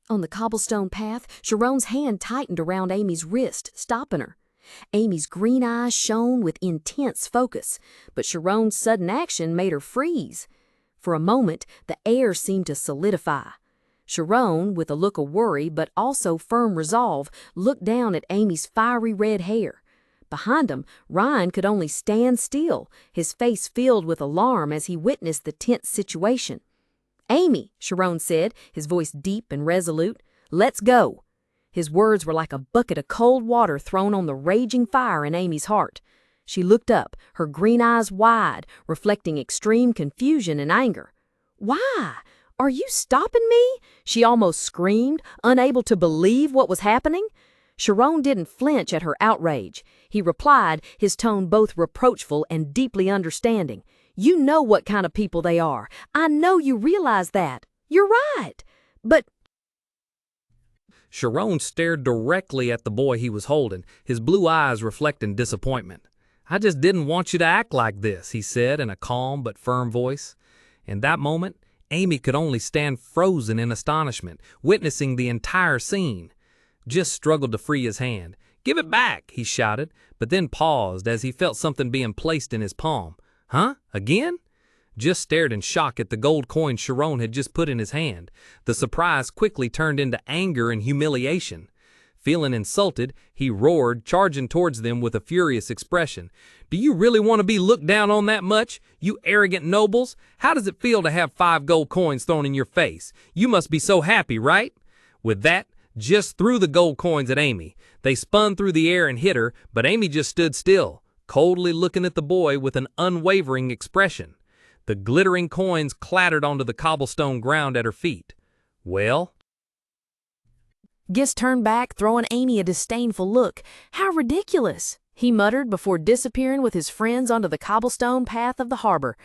On the cobblestone path, Shirone's hand tightened around Amy's wrist, stopping her. Amy's green eyes shone with intense focus, but Shirone's sudden action made her freeze. For a moment, the air seemed to solidify. Shirone, with a look of worry but also firm resolve, looked down at Amy's fiery red hair. Behind him, Rian could only stand still, his face filled with alarm as he witnessed the tense situation. "Amy," Shirone said, his voice deep and resolute, "let's go." His words were like a bucket of cold water thrown on the raging fire in Amy's heart. She looked up, her green eyes wide, reflecting extreme confusion and anger. "Why? Are you stopping me?" she almost screamed, unable to believe what was happening. Shirone didn't flinch at her outrage. He replied, his tone both reproachful and deeply understanding. "You know what kind of people they are. I know you realize that. You're right. But—" Shirone stared directly at the boy he was holding, his blue eyes reflecting disappointment. "I just didn't want you to act like this," he said in a calm but firm voice. In that moment, Amy could only stand frozen in astonishment, witnessing the entire scene. Giss struggled to free his hand. "Give it back," he shouted, but then paused as he felt something being placed in his palm. "Huh? Again?" Giss stared in shock at the gold coin Shirone had just put in his hand. The surprise quickly turned into anger and humiliation. Feeling insulted, he roared, charging towards them with a furious expression. "Do you really want to be looked down on that much, you arrogant nobles? How does it feel to have 5 gold coins thrown in your face? You must be so happy, right?" With that, Giss threw the gold coins at Amy. They spun through the air and hit her, but Amy just stood still, coldly looking at the boy with an unwavering expression. The glittering coins clattered onto the cobblestone ground at her feet. "Well?" Giss turned back, throwing Amy a disdainful look. "How ridiculous," he muttered before disappearing with his friends onto the cobblestone path of the harbor.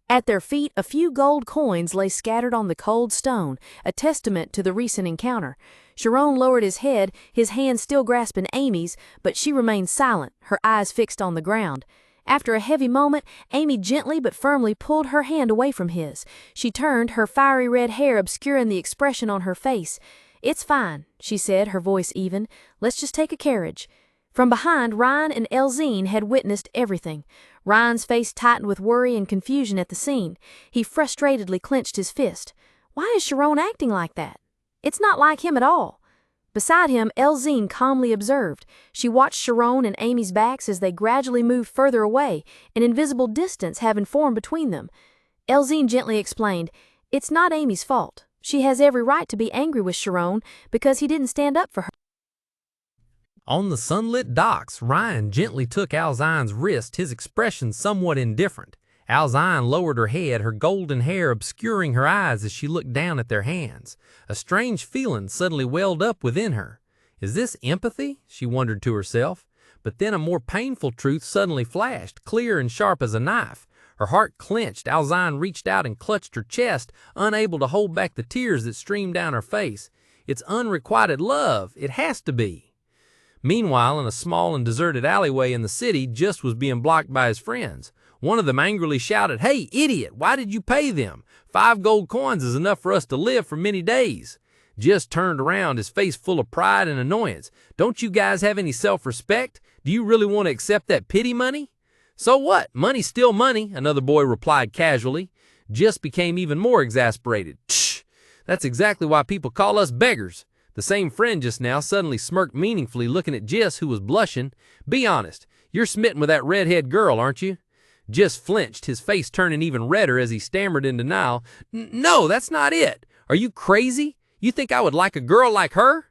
At their feet, a few gold coins lay scattered on the cold stone, a testament to the recent encounter. Shirone lowered his head, his hand still grasping Amy's, but she remained silent, her eyes fixed on the ground. After a heavy moment, Amy gently but firmly pulled her hand away from his. She turned, her fiery red hair obscuring the expression on her face. "It's fine," she said, her voice even. "Let's just take a carriage." From behind, Rian and Elzine had witnessed everything. Rian's face tightened with worry and confusion at the scene. He frustratedly clenched his fist. Why is Shirone acting like that? It's not like him at all. Beside him, Elzine calmly observed. She watched Shirone and Amy's backs as they gradually moved further away, an invisible distance having formed between them. Elzine gently explained, "It's not Amy's fault. She has every right to be angry with Shirone because he didn't stand up for her." On the sunlit docks, Rian gently took Elzine's wrist, his expression somewhat indifferent. Elzine lowered her head, her golden hair obscuring her eyes as she looked down at their hands. A strange feeling suddenly welled up within her. Is this empathy? She wondered to herself. But then a more painful truth suddenly flashed, clear and sharp as a knife. Her heart clenched. Elzine reached out and clutched her chest, unable to hold back the tears that streamed down her face. It's unrequited love. It has to be. Meanwhile, in a small and deserted alleyway in the city, Giss was being blocked by his friends. One of them angrily shouted, "Hey, idiot, why did you pay them? 5 gold coins is enough for us to live for many days." Giss turned around, his face full of pride and annoyance. "Don't you guys have any self-respect? Do you really want to accept that pity money?" "So what? Money's still money," another boy replied casually. Giss became even more exasperated. "Tch, that's exactly why people call us beggars." The same friend just now suddenly smirked meaningfully, looking at Giss, who was blushing. "Be honest, you're smitten with that redhead girl, aren't you?" Giss flinched, his face turning even redder as he stammered in denial. "No, that's not it. Are you crazy? You think I would like a girl like her?"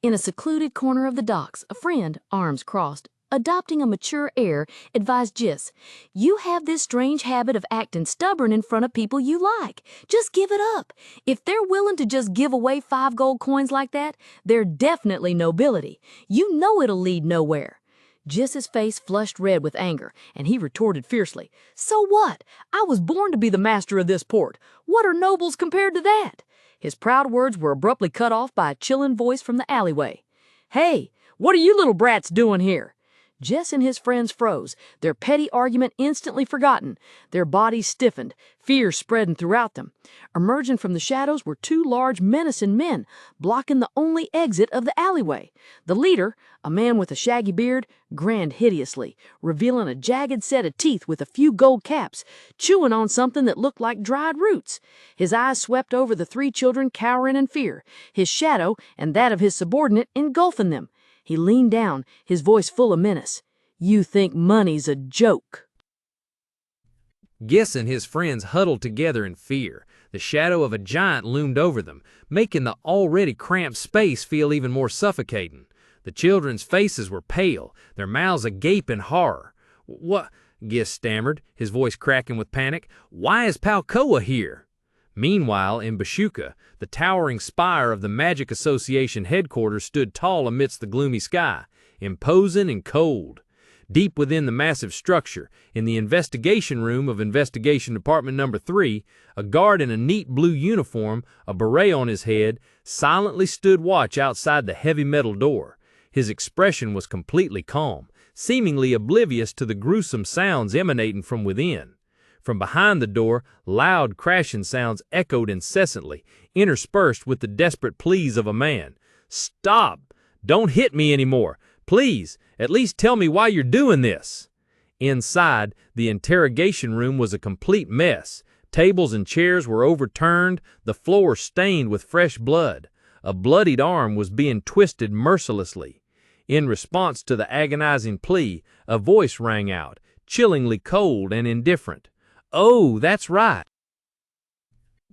In a secluded corner of the docks, a friend, arms crossed, adopting a mature air, advised Giss, "You have this strange habit of acting stubborn in front of people you like. Just give it up. If they're willing to just give away 5 gold coins like that, they're definitely nobility. You know it'll lead nowhere." Giss's face flushed red with anger, and he retorted fiercely, "So what? I was born to be the master of this port. What are nobles compared to that?" His proud words were abruptly cut off by a chilling voice from the alleyway. "Hey, what are you little brats doing here?" Giss and his friends froze, their petty argument instantly forgotten. Their bodies stiffened, fear spreading throughout them. Emerging from the shadows were two large, menacing men, blocking the only exit of the alleyway. The leader, a man with a shaggy beard, grinned hideously, revealing a jagged set of teeth with a few gold caps, chewing on something that looked like dried roots. His eyes swept over the three children cowering in fear, his shadow and that of his subordinate engulfing them. He leaned down, his voice full of menace. "You think money's a joke." Giss and his friends huddled together in fear. The shadow of a giant loomed over them, making the already cramped space feel even more suffocating. The children's faces were pale, their mouths agape in horror. "What?" Giss stammered, his voice cracking with panic. "Why is Palcoa here?" Meanwhile, in Bashuka, the towering spire of the Magic Association headquarters stood tall amidst the gloomy sky, imposing and cold. Deep within the massive structure, in the investigation room of Investigation Department No. 3, a guard in a neat blue uniform, a beret on his head, silently stood watch outside the heavy metal door. His expression was completely calm, seemingly oblivious to the gruesome sounds emanating from within. From behind the door, loud crashing sounds echoed incessantly, interspersed with the desperate pleas of a man. "Stop! Don't hit me anymore! Please, at least tell me why you're doing this!" Inside, the interrogation room was a complete mess. Tables and chairs were overturned, the floor stained with fresh blood. A bloodied arm was being twisted mercilessly. In response to the agonizing plea, a voice rang out, chillingly cold and indifferent. "Oh, that's right."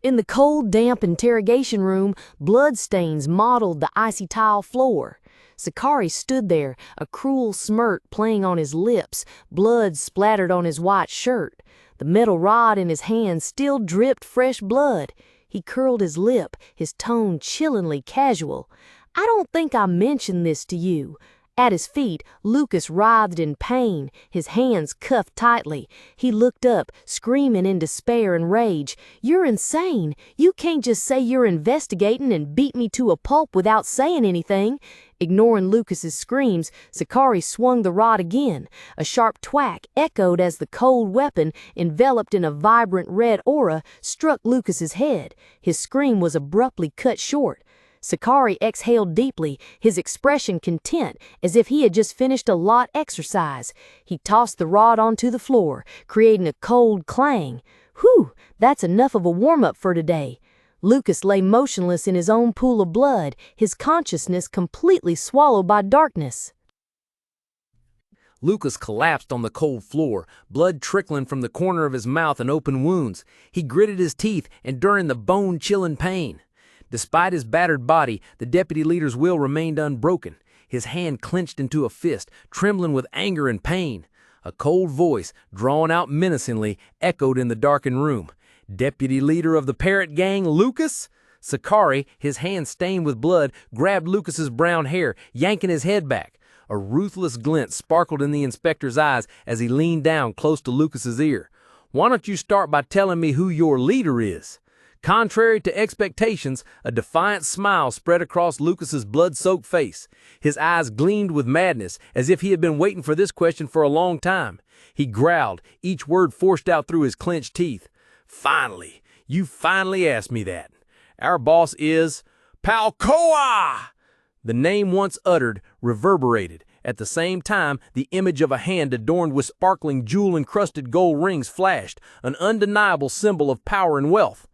In the cold, damp interrogation room, bloodstains mottled the icy tile floor. Sakari stood there, a cruel smirk playing on his lips, blood splattered on his white shirt. The metal rod in his hand still dripped fresh blood. He curled his lip, his tone chillingly casual. "I don't think I mentioned this to you." At his feet, Lucas writhed in pain, his hands cuffed tightly. He looked up, screaming in despair and rage. "You're insane! You can't just say you're investigating and beat me to a pulp without saying anything." Ignoring Lucas's screams, Sakari swung the rod again. A sharp thwack echoed as the cold weapon, enveloped in a vibrant red aura, struck Lucas's head. His scream was abruptly cut short. Sakari exhaled deeply, his expression content, as if he had just finished a lot exercise. He tossed the rod onto the floor, creating a cold clang. "Whew, that's enough of a warm-up for today." Lucas lay motionless in his own pool of blood, his consciousness completely swallowed by darkness. Lucas collapsed on the cold floor, blood trickling from the corner of his mouth and open wounds. He gritted his teeth, enduring the bone-chilling pain. Despite his battered body, the deputy leader's will remained unbroken. His hand clenched into a fist, trembling with anger and pain. A cold voice, drawn out menacingly, echoed in the darkened room. "Deputy leader of the Parrot Gang, Lucas?" Sakari, his hand stained with blood, grabbed Lucas's brown hair, yanking his head back. A ruthless glint sparkled in the inspector's eyes as he leaned down close to Lucas's ear. "Why don't you start by telling me who your leader is?" Contrary to expectations, a defiant smile spread across Lucas's blood-soaked face. His eyes gleamed with madness, as if he had been waiting for this question for a long time. He growled, each word forced out through his clenched teeth. "Finally, you finally asked me that. Our boss is Palcoa!" The name once uttered reverberated. At the same time, the image of a hand adorned with sparkling jewel-encrusted gold rings flashed, an undeniable symbol of power and wealth.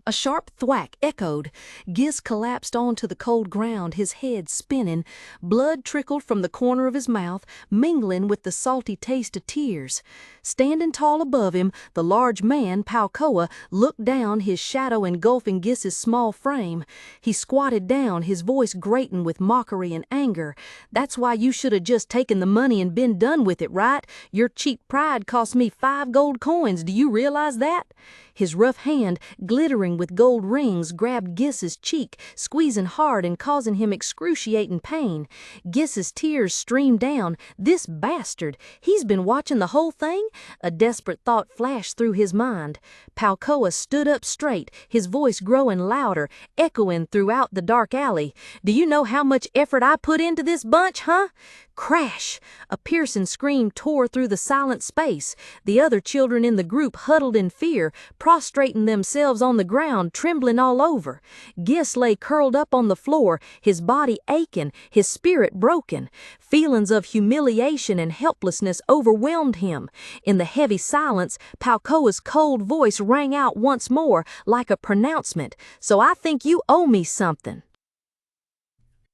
A sharp thwack echoed. Giss collapsed onto the cold ground, his head spinning. Blood trickled from the corner of his mouth, mingling with the salty taste of tears. Standing tall above him, the large man, Palcoa, looked down, his shadow engulfing Giss's small frame. He squatted down, his voice grating with mockery and anger. "That's why you should have just taken the money and been done with it, right? Your cheap pride cost me 5 gold coins. Do you realize that?" His rough hand, glittering chain with gold rings grabbed Giss's cheek, squeezing hard and causing him excruciating pain. Giss's tears streamed down. This bastard, he's been watching the whole thing? A desperate thought flashed through his mind. Palcoa stood up straight, his voice growing louder, echoing throughout the dark alley. "Do you know how much effort I put into this bunch, huh?" Crash! A piercing scream tore through the silent space. The other children in the group huddled in fear, prostrating themselves on the ground, trembling all over. Giss lay curled up on the floor, his body aching, his spirit broken. Feelings of humiliation and helplessness overwhelmed him. In the heavy silence, Palcoa's cold voice rang out once more, like a pronouncement. "So I think you owe me something."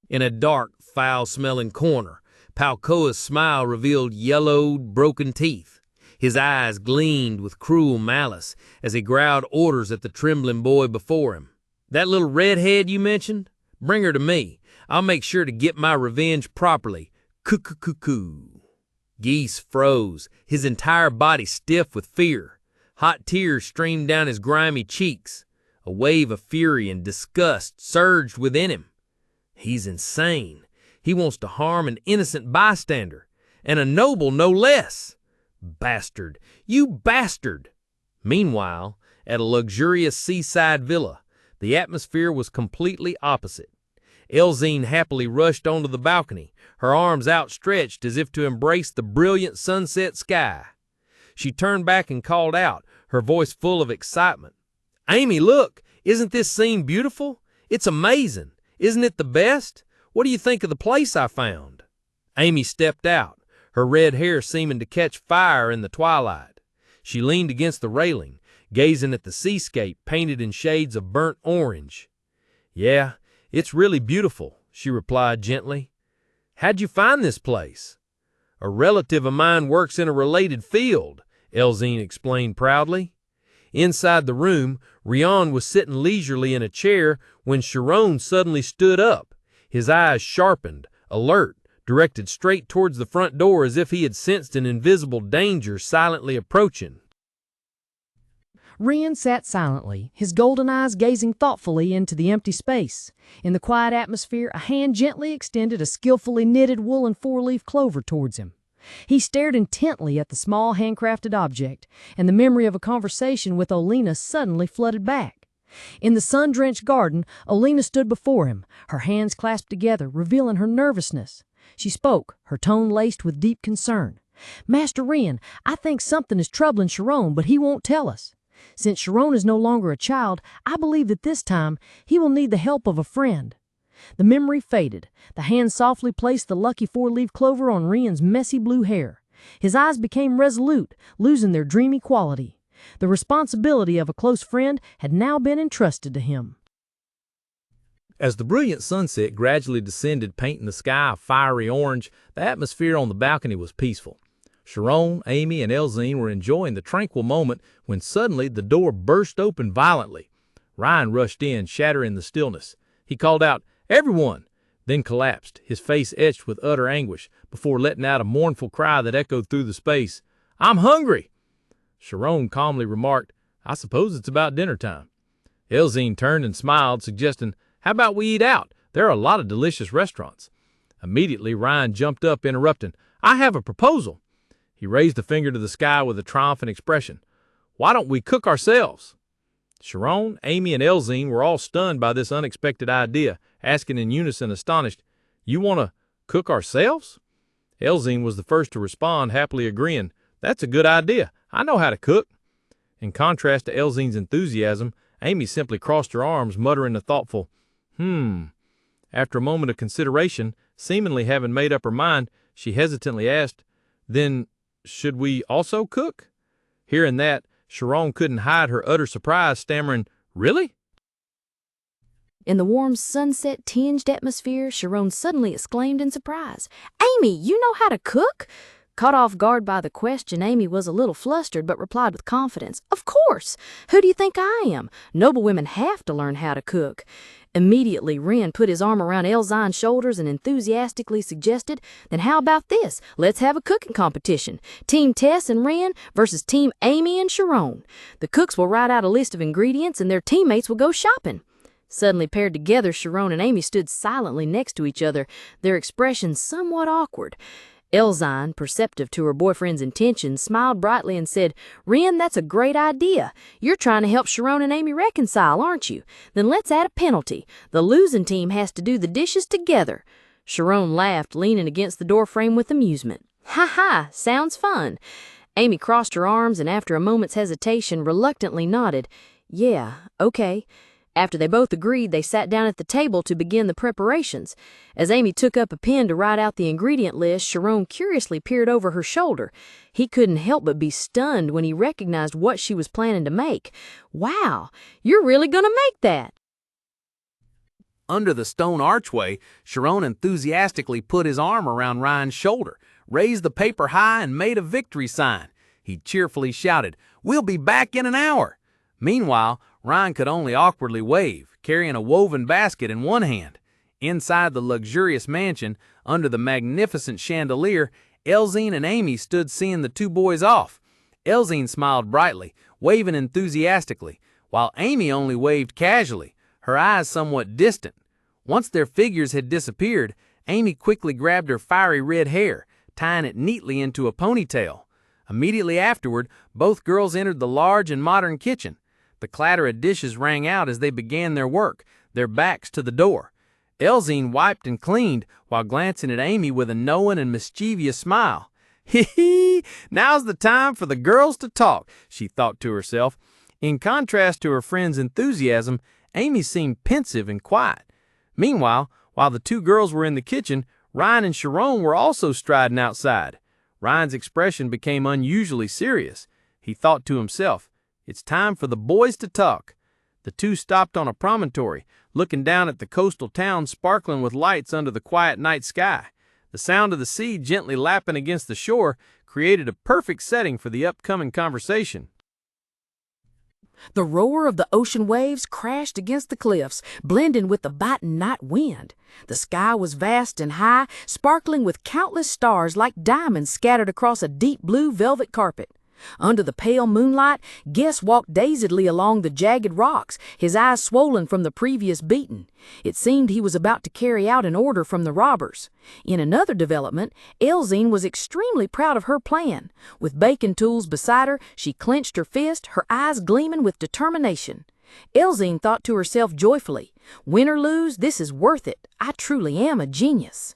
In a dark, foul-smelling corner, Palcoa's smile revealed yellowed, broken teeth. His eyes gleamed with cruel malice as he growled orders at the trembling boy before him. "That little redhead you mentioned? Bring her to me. I'll make sure to get my revenge properly. Coo-coo-coo-coo." Giss froze, his entire body stiff with fear. Hot tears streamed down his grimy cheeks. A wave of fury and disgust surged within him. He's insane. He wants to harm an innocent bystander, and a noble no less. Bastard! You bastard! Meanwhile, at a luxurious seaside villa, the atmosphere was completely opposite. Elzine happily rushed onto the balcony, her arms outstretched as if to embrace the brilliant sunset sky. She turned back and called out, her voice full of excitement. "Amy, look! Isn't this scene beautiful? It's amazing! Isn't it the best? What do you think of the place I found?" Amy stepped out, her red hair seeming to catch fire in the twilight. She leaned against the railing, gazing at the seascape painted in shades of burnt orange. "Yeah, it's really beautiful," she replied gently. "How'd you find this place?" "A relative of mine works in a related field," Elzine explained proudly. Inside the room, Rian was sitting leisurely in a chair when Shirone suddenly stood up, his eyes sharpened, alert, directed straight towards the front door as if he had sensed an invisible danger silently approaching. Rian sat silently, his golden eyes gazing thoughtfully into the empty space. In the quiet atmosphere, a hand gently extended a skillfully knitted woolen four-leaf clover towards him. He stared intently at the small handcrafted object, and the memory of a conversation with Olena suddenly flooded back. In the sun-drenched garden, Olena stood before him, her hands clasped together, revealing her nervousness. She spoke, her tone laced with deep concern. "Master Rian, I think something is troubling Shirone, but he won't tell us. Since Shirone is no longer a child, I believe that this time he will need the help of a friend." The memory faded. The hand softly placed the lucky four-leaf clover on Rian's messy blue hair. His eyes became resolute, losing their dreamy quality. The responsibility of a close friend had now been entrusted to him. As the brilliant sunset gradually descended, painting the sky a fiery orange, the atmosphere on the balcony was peaceful. Shirone, Amy, and Elzine were enjoying the tranquil moment when suddenly the door burst open violently. Rian rushed in, shattering the stillness. He called out, "Everyone!" then collapsed, his face etched with utter anguish, before letting out a mournful cry that echoed through the space. "I'm hungry!" Shirone calmly remarked, "I suppose it's about dinner time." Elzine turned and smiled, suggesting, "How about we eat out? There are a lot of delicious restaurants." Immediately, Rian jumped up, interrupting, "I have a proposal." He raised a finger to the sky with a triumphant expression. "Why don't we cook ourselves?" Shirone, Amy, and Elzine were all stunned by this unexpected idea, asking in unison, astonished, "You want to cook ourselves?" Elzine was the first to respond, happily agreeing, "That's a good idea. I know how to cook." In contrast to Elzine's enthusiasm, Amy simply crossed her arms, muttering a thoughtful, After a moment of consideration, seemingly having made up her mind, she hesitantly asked, "Then, should we also cook?" Hearing that, Shirone couldn't hide her utter surprise, stammering, "Really?" In the warm sunset-tinged atmosphere, Shirone suddenly exclaimed in surprise, "Amy, you know how to cook?" Caught off guard by the question, Amy was a little flustered but replied with confidence, "Of course! Who do you think I am? Noble women have to learn how to cook." Immediately, Rian put his arm around Elzine's shoulders and enthusiastically suggested, "Then how about this? Let's have a cooking competition. Team Tess and Rian versus Team Amy and Shirone. The cooks will write out a list of ingredients and their teammates will go shopping." Suddenly paired together, Shirone and Amy stood silently next to each other, their expressions somewhat awkward. Elzine, perceptive to her boyfriend's intentions, smiled brightly and said, "Rian, that's a great idea. You're trying to help Shirone and Amy reconcile, aren't you? Then let's add a penalty. The losing team has to do the dishes together." Shirone laughed, leaning against the doorframe with amusement. "Ha ha, sounds fun." Amy crossed her arms and after a moment's hesitation reluctantly nodded. "Yeah, okay." After they both agreed, they sat down at the table to begin the preparations. As Amy took up a pen to write out the ingredient list, Shirone curiously peered over her shoulder. He couldn't help but be stunned when he recognized what she was planning to make. "Wow, you're really going to make that!" Under the stone archway, Shirone enthusiastically put his arm around Ryan's shoulder, raised the paper high, and made a victory sign. He cheerfully shouted, "We'll be back in an hour." Meanwhile, Ryan could only awkwardly wave, carrying a woven basket in one hand. Inside the luxurious mansion, under the magnificent chandelier, Elzine and Amy stood seeing the two boys off. Elzine smiled brightly, waving enthusiastically, while Amy only waved casually, her eyes somewhat distant. Once their figures had disappeared, Amy quickly grabbed her fiery red hair, tying it neatly into a ponytail. Immediately afterward, both girls entered the large and modern kitchen. The clatter of dishes rang out as they began their work, their backs to the door. Elzine wiped and cleaned while glancing at Amy with a knowing and mischievous smile. "Hee hee, now's the time for the girls to talk," she thought to herself. In contrast to her friend's enthusiasm, Amy seemed pensive and quiet. Meanwhile, while the two girls were in the kitchen, Rian and Shirone were also striding outside. Ryan's expression became unusually serious. He thought to himself, "It's time for the boys to talk." The two stopped on a promontory, looking down at the coastal town sparkling with lights under the quiet night sky. The sound of the sea gently lapping against the shore created a perfect setting for the upcoming conversation. The roar of the ocean waves crashed against the cliffs, blending with the biting night wind. The sky was vast and high, sparkling with countless stars like diamonds scattered across a deep blue velvet carpet. Under the pale moonlight, Giss walked dazedly along the jagged rocks, his eyes swollen from the previous beating. It seemed he was about to carry out an order from the robbers. In another development, Elzine was extremely proud of her plan. With baking tools beside her, she clenched her fist, her eyes gleaming with determination. Elzine thought to herself joyfully, "Win or lose, this is worth it. I truly am a genius."